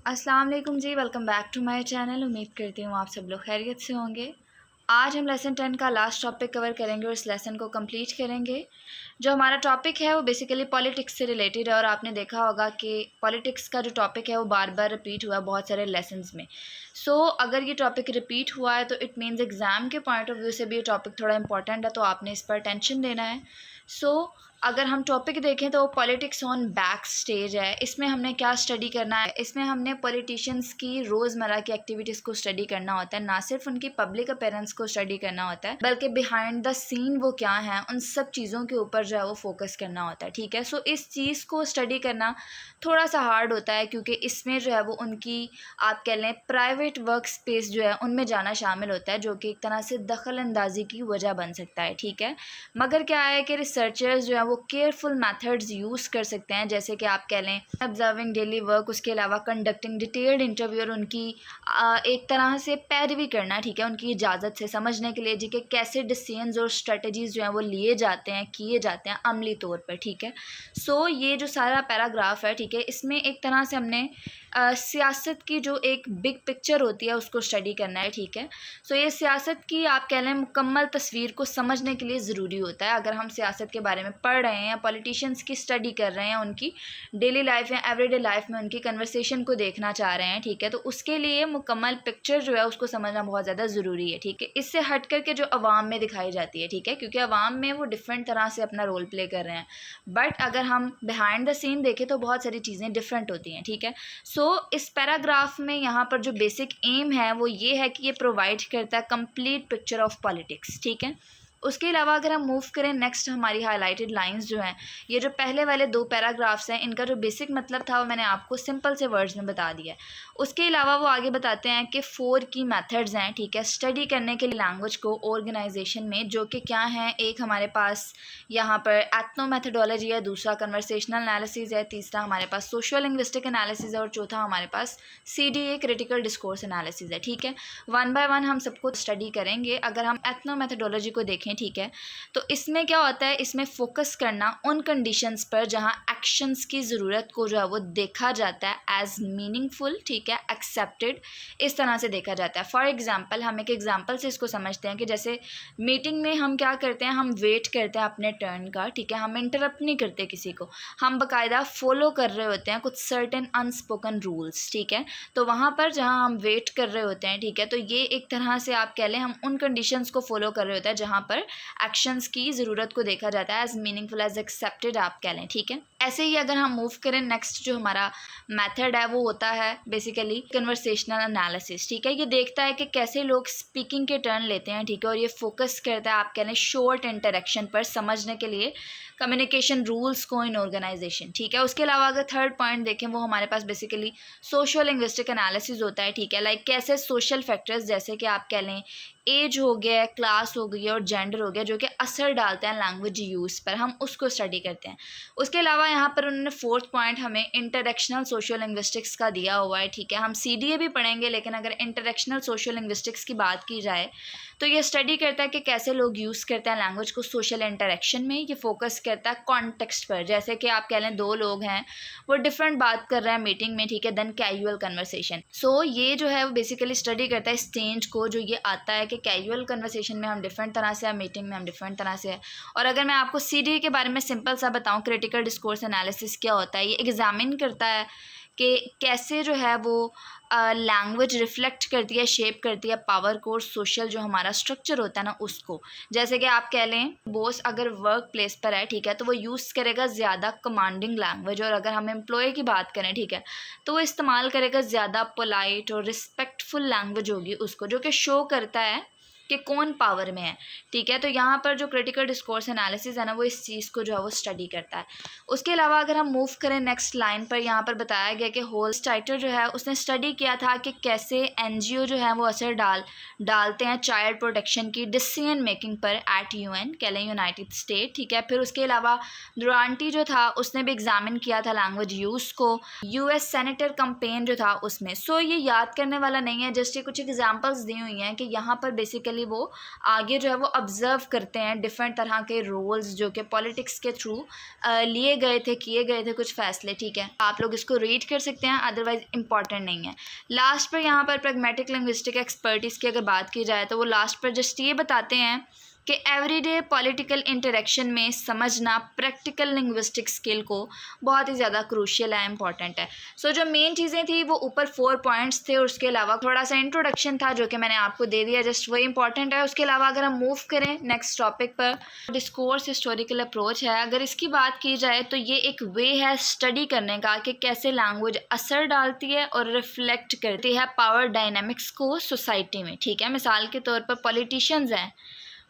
अस्सलाम वालेकुम जी, welcome back to my channel. उम्मीद करती हूँ आप सब लोग खैरियत से होंगे। आज हम लेसन 10 का लास्ट टॉपिक कवर करेंगे और इस लेसन को कंप्लीट करेंगे। जो हमारा टॉपिक है वो बेसिकली पॉलिटिक्स से रिलेटेड है और आपने देखा होगा कि पॉलिटिक्स का जो टॉपिक है वो बार बार रिपीट हुआ है बहुत सारे लेसन्स में। अगर ये टॉपिक रिपीट हुआ है तो इट मीन्स एग्ज़ाम के पॉइंट ऑफ व्यू से भी ये टॉपिक थोड़ा इंपॉर्टेंट है, तो आपने इस पर टेंशन देना है। अगर हम टॉपिक देखें तो पॉलिटिक्स ऑन बैक स्टेज है। इसमें हमने क्या स्टडी करना है, इसमें हमने पॉलिटिशियंस की रोज़मर्रा की एक्टिविटीज़ को स्टडी करना होता है, ना सिर्फ उनकी पब्लिक अपीयरेंस को स्टडी करना होता है बल्कि बिहाइंड द सीन वो क्या है उन सब चीज़ों के ऊपर जो है वो फोकस करना होता है। ठीक है, इस चीज़ को स्टडी करना थोड़ा सा हार्ड होता है क्योंकि इसमें जो है वो उनकी आप कह लें प्राइवेट वर्क स्पेस जो है उनमें जाना शामिल होता है, जो कि एक तरह से दखल अंदाजी की वजह बन सकता है। ठीक है, मगर क्या है कि रिसर्चर्स जो है वो केयरफुल मेथड्स यूज़ कर सकते हैं, जैसे कि आप कह लें ऑब्जर्विंग डेली वर्क, उसके अलावा कंडक्टिंग डिटेल्ड इंटरव्यू और उनकी एक तरह से पैरवी करना, ठीक है, उनकी इजाज़त से समझने के लिए जी कि कैसे डिसीजंस और स्ट्रेटजीज़ जो हैं वो लिए जाते हैं, किए जाते हैं अमली तौर पर। ठीक है, ये जो सारा पैराग्राफ है, ठीक है, इसमें एक तरह से हमने सियासत की जो एक बिग पिक्चर होती है उसको स्टडी करना है। ठीक है, ये सियासत की आप कह लें मुकम्मल तस्वीर को समझने के लिए ज़रूरी होता है। अगर हम सियासत के बारे में पढ़ रहे हैं या पॉलिटिशियंस की स्टडी कर रहे हैं, उनकी डेली लाइफ या एवरीडे लाइफ में उनकी कन्वर्सेशन को देखना चाह रहे हैं, ठीक है, तो उसके लिए मुकम्मल पिक्चर जो है उसको समझना बहुत ज़्यादा ज़रूरी है। ठीक है, इससे हट करके जो अवाम में दिखाई जाती है, ठीक है, क्योंकि अवाम में वो डिफरेंट तरह से अपना रोल प्ले कर रहे हैं, बट अगर हम बिहाइंड द सीन देखें तो बहुत सारी चीज़ें डिफरेंट होती हैं। ठीक है, इस पैराग्राफ में यहाँ पर जो बेसिक एम है वो ये है कि ये प्रोवाइड करता है कंप्लीट पिक्चर ऑफ पॉलिटिक्स। ठीक है, उसके अलावा अगर हम मूव करें नेक्स्ट, हमारी हाईलाइटेड लाइंस जो हैं, ये जो पहले वाले दो पैराग्राफ्स हैं इनका जो बेसिक मतलब था वो मैंने आपको सिंपल से वर्ड्स में बता दिया है। उसके अलावा वो आगे बताते हैं कि 4 की मेथड्स हैं, ठीक है, स्टडी करने के लिए लैंग्वेज को ऑर्गेनाइजेशन में, जो कि क्या हैं, एक हमारे पास यहाँ पर एथनो मैथडोलॉजी है, दूसरा कन्वर्सेशनल एनालिसिस है, तीसरा हमारे पास सोशल लिंग्विस्टिक एनालिसिस है और चौथा हमारे पास CDA क्रिटिकल डिस्कोर्स एनालिसिस है। ठीक है, वन बाय वन हम सबको स्टडी करेंगे। अगर हम एथनो मैथडोलॉजी को देखें, ठीक है, तो इसमें क्या होता है, इसमें फोकस करना उन कंडीशंस पर जहां एक्शंस की ज़रूरत को जो है वो देखा जाता है एज मीनिंगफुल, ठीक है, एक्सेप्टेड, इस तरह से देखा जाता है। फॉर एग्जांपल, हम एक एग्जांपल से इसको समझते हैं कि जैसे मीटिंग में हम क्या करते हैं, हम वेट करते हैं अपने टर्न का, ठीक है, हम इंटरप्ट नहीं करते किसी को, हम बाकायदा फॉलो कर रहे होते हैं कुछ सर्टेन अनस्पोकन रूल्स। ठीक है, तो वहाँ पर जहाँ हम वेट कर रहे होते हैं, ठीक है, तो ये एक तरह से आप कह लें हम उन कंडीशंस को फॉलो कर रहे होते हैं जहाँ पर एक्शंस की ज़रूरत को देखा जाता है एज मीनिंगफुल, एज एक्सेप्टेड आप कह लें। ठीक है, ऐसे ही अगर हम मूव करें नेक्स्ट, जो हमारा मेथड है वो होता है बेसिकली कन्वर्सेशनल एनालिसिस। ठीक है, ये देखता है कि कैसे लोग स्पीकिंग के टर्न लेते हैं, ठीक है, और ये फोकस करता है आप कह लें शॉर्ट इंटरेक्शन पर समझने के लिए कम्युनिकेशन रूल्स को इन ऑर्गेनाइजेशन। ठीक है, उसके अलावा अगर थर्ड पॉइंट देखें वो हमारे पास बेसिकली सोशल लिंग्विस्टिक एनालिसिस होता है। ठीक है, लाइक कैसे सोशल फैक्टर्स जैसे कि आप कह लें एज हो गया, क्लास हो गई और जेंडर हो गया, जो कि असर डालते हैं लैंग्वेज यूज़ पर, हम उसको स्टडी करते हैं। उसके अलावा यहाँ पर उन्होंने फोर्थ पॉइंट हमें इंटरेक्शनल सोशल लिंग्विस्टिक्स का दिया हुआ है। ठीक है, हम CDA भी पढ़ेंगे, लेकिन अगर इंटरेक्शनल सोशल लिंग्विस्टिक्स की बात की जाए तो ये स्टडी करता है कि कैसे लोग यूज़ करते हैं लैंग्वेज को सोशल इंटरेक्शन में। ये फोकस करता है कॉन्टेक्स्ट पर, जैसे कि आप कह लें दो लोग हैं वो डिफरेंट बात कर रहे हैं मीटिंग में, ठीक है, देन कैजुअल कन्वर्सेशन। ये जो है वो बेसिकली स्टडी करता है स्टेज को, जो ये आता है कि कैजुअल कन्वर्सेशन में हम डिफरेंट तरह से है, मीटिंग में हम डिफरेंट तरह से है। और अगर मैं आपको CDA के बारे में सिंपल सा बताऊँ, क्रिटिकल डिस्कोर्स एनालिसिस क्या होता है, ये एग्जामिन करता है कि कैसे जो है वो लैंग्वेज रिफ्लेक्ट करती है, शेप करती है पावर को और सोशल जो हमारा स्ट्रक्चर होता है ना उसको। जैसे कि आप कह लें बॉस अगर वर्क प्लेस पर है, ठीक है, तो वो यूज़ करेगा ज़्यादा कमांडिंग लैंग्वेज, और अगर हम एम्प्लॉय की बात करें, ठीक है, तो वो इस्तेमाल करेगा ज़्यादा पोलाइट और रिस्पेक्टफुल लैंग्वेज होगी उसको, जो कि शो करता है कि कौन पावर में है। ठीक है, तो यहाँ पर जो क्रिटिकल डिस्कोर्स एनालिसिस है ना वो इस चीज़ को जो है वो स्टडी करता है। उसके अलावा अगर हम मूव करें नेक्स्ट लाइन पर, यहाँ पर बताया गया कि होल्स्टाइटर जो है उसने स्टडी किया था कि कैसे NGO जो है वो असर डालते हैं चाइल्ड प्रोटेक्शन की डिसीजन मेकिंग पर एट UN, कह लें यूनाइटेड स्टेट। ठीक है, फिर उसके अलावा दुरांटी जो था उसने भी एग्जामिन किया था लैंग्वेज यूज़ को US सेनेटर कंपेन जो था उसमें। ये याद करने वाला नहीं है, जस्ट ये कुछ एग्जाम्पल्स दी हुई हैं कि यहाँ पर बेसिकली बेसिकली वो आगे जो है वो ऑब्ज़र्व करते हैं डिफरेंट तरह के रोल्स जो कि पॉलिटिक्स के थ्रू लिए गए थे, किए गए थे कुछ फ़ैसले, ठीक है। आप लोग इसको रीड कर सकते हैं, अदरवाइज़ इंपॉर्टेंट नहीं है। लास्ट पर यहाँ पर प्रैग्मेटिक लिंग्विस्टिक एक्सपर्टीज़ की अगर बात की जाए तो वो लास्ट पर जस्ट ये बताते हैं कि एवरीडे पॉलिटिकल इंटरेक्शन में समझना प्रैक्टिकल लिंग्विस्टिक स्किल को बहुत ही ज़्यादा क्रूशियल है, इंपॉर्टेंट है। सो जो मेन चीज़ें थी वो ऊपर 4 पॉइंट्स थे, और उसके अलावा थोड़ा सा इंट्रोडक्शन था जो कि मैंने आपको दे दिया, जस्ट वही इंपॉर्टेंट है। उसके अलावा अगर हम मूव करें नेक्स्ट टॉपिक पर, डिस्कोर्स हिस्टोरिकल अप्रोच है। अगर इसकी बात की जाए तो ये एक वे है स्टडी करने का कि कैसे लैंग्वेज असर डालती है और रिफ्लेक्ट करती है पावर डायनामिक्स को सोसाइटी में, ठीक है। मिसाल के तौर पर पॉलिटिशियंस हैं,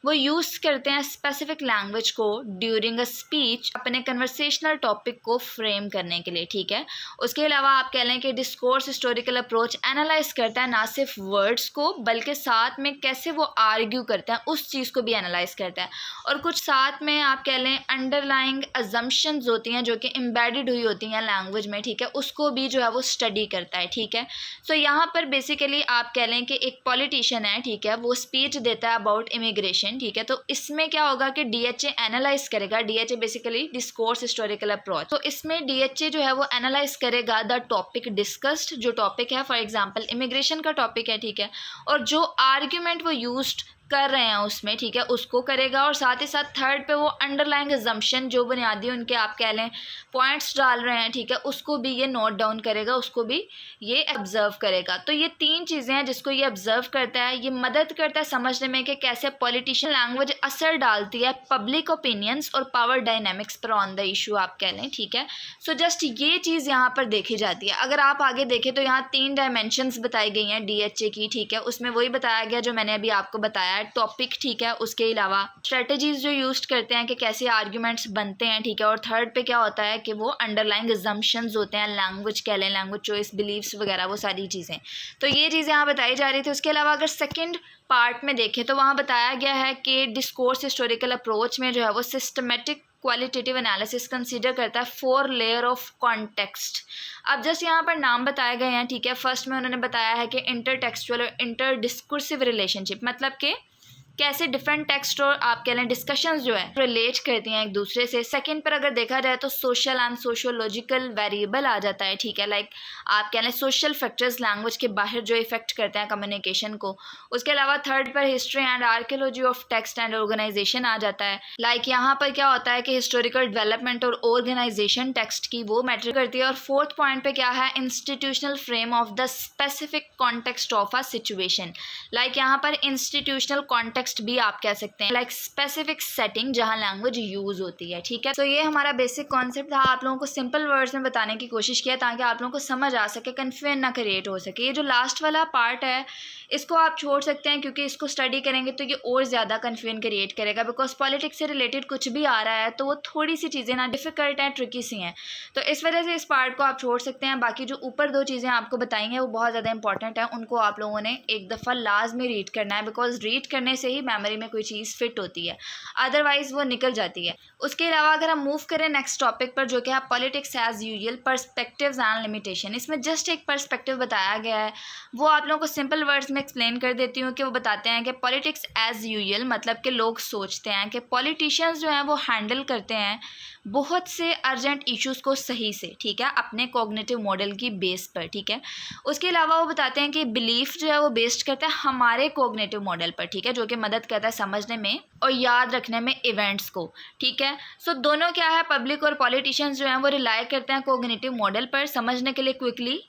वो यूज़ करते हैं स्पेसिफिक लैंग्वेज को ड्यूरिंग अ स्पीच अपने कन्वर्सेशनल टॉपिक को फ्रेम करने के लिए, ठीक है। उसके अलावा आप कह लें कि डिस्कोर्स हिस्टोरिकल अप्रोच एनालाइज करता है ना सिर्फ वर्ड्स को, बल्कि साथ में कैसे वो आर्ग्यू करते हैं उस चीज़ को भी एनालाइज करता है, और कुछ साथ में आप कह लें अंडरलाइंग अजम्पशंस होती हैं जो कि एम्बेडेड हुई होती हैं लैंग्वेज में, ठीक है, उसको भी जो है वो स्टडी करता है, ठीक है। सो यहाँ पर बेसिकली आप कह लें कि एक पॉलिटिशियन है, ठीक है, वो स्पीच देता है अबाउट इमिग्रेशन, ठीक है। तो इसमें क्या होगा कि डीएचए एनालाइज करेगा, DHA basically discourse historical approach, तो इसमें डीएचए जो है वो एनालाइज करेगा द टॉपिक डिस्कस्ड, जो टॉपिक है फॉर एग्जांपल इमिग्रेशन का टॉपिक है, ठीक है, और जो आर्ग्यूमेंट वो यूज्ड कर रहे हैं उसमें, ठीक है, उसको करेगा, और साथ ही साथ थर्ड पे वो अंडरलाइंग अजम्पशन जो बुनियादी उनके आप कह लें पॉइंट्स डाल रहे हैं, ठीक है, उसको भी ये नोट डाउन करेगा, उसको भी ये ऑब्जर्व करेगा। तो ये 3 चीज़ें हैं जिसको ये ऑब्जर्व करता है। ये मदद करता है समझने में कि कैसे पॉलिटिशियन लैंग्वेज असर डालती है पब्लिक ओपिनियंस और पावर डायनामिक्स पर ऑन द इशू आप कह लें, ठीक है। सो जस्ट ये चीज़ यहाँ पर देखी जाती है। अगर आप आगे देखें तो यहाँ 3 डायमेंशंस बताई गई हैं डीएचए की, ठीक है, उसमें वही बताया गया जो मैंने अभी आपको बताया टॉपिक, ठीक है। उसके अलावा स्ट्रेटजीज जो यूज करते हैं कि कैसे आर्ग्यूमेंट्स बनते हैं, ठीक है, और थर्ड पे क्या होता है कि वो अंडरलाइंग अजम्पशंस होते हैं, लैंग्वेज कह लें, लैंग्वेज चॉइस, बिलीव्स वगैरह, वो सारी चीज़ें। तो ये चीज़ें यहाँ बताई जा रही थी। उसके अलावा अगर सेकेंड पार्ट में देखें तो वहाँ बताया गया है कि डिस्कोर्स हिस्टोरिकल अप्रोच में जो है वो सिस्टमेटिक क्वालिटेटिव एनालिसिस कंसीडर करता है 4 लेयर ऑफ कॉन्टेक्स्ट। अब जस्ट यहाँ पर नाम बताए गए हैं, ठीक है। फर्स्ट में उन्होंने बताया है कि इंटरटेक्सचुअल और इंटर डिस्कुर्सिव रिलेशनशिप, मतलब कि कैसे डिफरेंट टेक्स्ट और आप कह लें डिस्कशंस जो है रिलेट करती हैं एक दूसरे से। सेकंड पर अगर देखा जाए तो सोशल एंड सोशियोलॉजिकल वेरिएबल आ जाता है, ठीक है, लाइक आप कह लें सोशल फैक्टर्स लैंग्वेज के बाहर जो इफेक्ट करते हैं कम्युनिकेशन को। उसके अलावा थर्ड पर history and archaeology of text and organisation आ जाता है, लाइक यहाँ पर क्या होता है कि हिस्टोरिकल डेवलपमेंट और ऑर्गेनाइजेशन टेक्स्ट की वो मैटर करती है। और फोर्थ पॉइंट पे क्या है, institutional frame of the specific context of a situation, like यहाँ पर इंस्टीट्यूशनल कॉन्टेक्स्ट भी आप कह सकते हैं, लाइक स्पेसिफिक सेटिंग जहां लैंग्वेज यूज होती है, ठीक है। तो ये हमारा बेसिक कॉन्सेप्ट था, आप लोगों को सिंपल वर्ड्स में बताने की कोशिश किया ताकि आप लोगों को समझ आ सके, कन्फ्यूजन ना क्रिएट हो सके। ये जो लास्ट वाला पार्ट है इसको आप छोड़ सकते हैं क्योंकि इसको स्टडी करेंगे तो ये और ज़्यादा कन्फ्यूजन क्रिएट करेगा, बिकॉज पॉलिटिक्स से रिलेटेड कुछ भी आ रहा है तो वो थोड़ी सी चीज़ें ना डिफ़िकल्ट हैं, ट्रिकी सी हैं, तो इस वजह से इस पार्ट को आप छोड़ सकते हैं। बाकी जो ऊपर 2 चीज़ें आपको बताई हैं वो बहुत ज़्यादा इंपॉर्टेंट है, उनको आप लोगों ने एक दफ़ा लाजमी रीड करना है, बिकॉज रीड करने से ही मेमोरी में कोई चीज़ फिट होती है, अदरवाइज़ वो निकल जाती है। उसके अलावा अगर हम मूव करें नेक्स्ट टॉपिक पर जो कि है politics as usual perspectives and limitation, इसमें जस्ट एक पर्सपेक्टिव बताया गया है, वो आप लोगों को सिंपल वर्ड्स में एक्सप्लेन कर देती हूँ कि वो बताते हैं कि पॉलिटिक्स एज यूजुअल मतलब कि लोग सोचते हैं कि पॉलिटिशियंस जो हैं वो हैंडल करते हैं बहुत से अर्जेंट इश्यूज़ को सही से, ठीक है, अपने कॉग्निटिव मॉडल की बेस पर, ठीक है। उसके अलावा वो बताते हैं कि बिलीफ जो है वो बेस्ड करता है हमारे कॉग्निटिव मॉडल पर, ठीक है, जो कि मदद करता है समझने में और याद रखने में इवेंट्स को, ठीक है। सो दोनों क्या है, पब्लिक और पॉलिटिशियंस जो हैं वो रिलाई करते हैं कॉग्निटिव मॉडल पर समझने के लिए क्विकली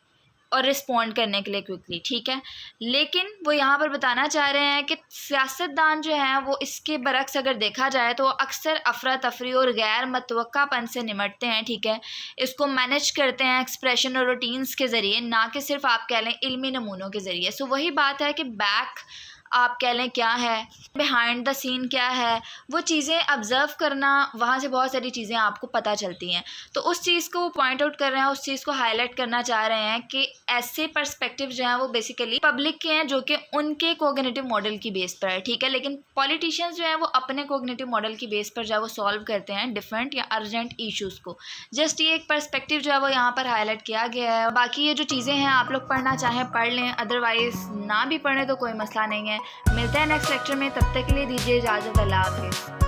और रिस्पॉन्ड करने के लिए क्विकली, ठीक है। लेकिन वो यहाँ पर बताना चाह रहे हैं कि सियासतदान जो हैं वो इसके बरक्स अगर देखा जाए तो अक्सर अफरा तफरी और गैर मतवक्कापन से निमटते हैं, ठीक है, इसको मैनेज करते हैं एक्सप्रेशन और रूटीन्स के ज़रिए, ना कि सिर्फ आप कह लें इल्मी नमूनों के ज़रिए। सो वही बात है कि बैक आप कह लें क्या है, बिहाइंड द सीन क्या है, वो चीज़ें ऑब्ज़र्व करना, वहाँ से बहुत सारी चीज़ें आपको पता चलती हैं। तो उस चीज़ को वो पॉइंट आउट कर रहे हैं, उस चीज़ को हाईलाइट करना चाह रहे हैं कि ऐसे पर्सपेक्टिव जो हैं वो बेसिकली पब्लिक के हैं जो कि उनके कोग्निटिव मॉडल की बेस पर है, ठीक है, लेकिन पॉलिटिशियंस जो हैं वो अपने कोग्निटिव मॉडल की बेस पर जो है वो सॉल्व करते हैं डिफरेंट या अर्जेंट इशूज़ को। जस्ट ये एक पर्सपेक्टिव जो है वो यहाँ पर हाईलाइट किया गया है। बाकी ये जो चीज़ें हैं आप लोग पढ़ना चाहें पढ़ लें, अदरवाइज़ ना भी पढ़ें तो कोई मसला नहीं है। मिलते हैं नेक्स्ट लेक्चर में, तब तक के लिए दीजिए इजाज़त। अल्लाह हाफिज़।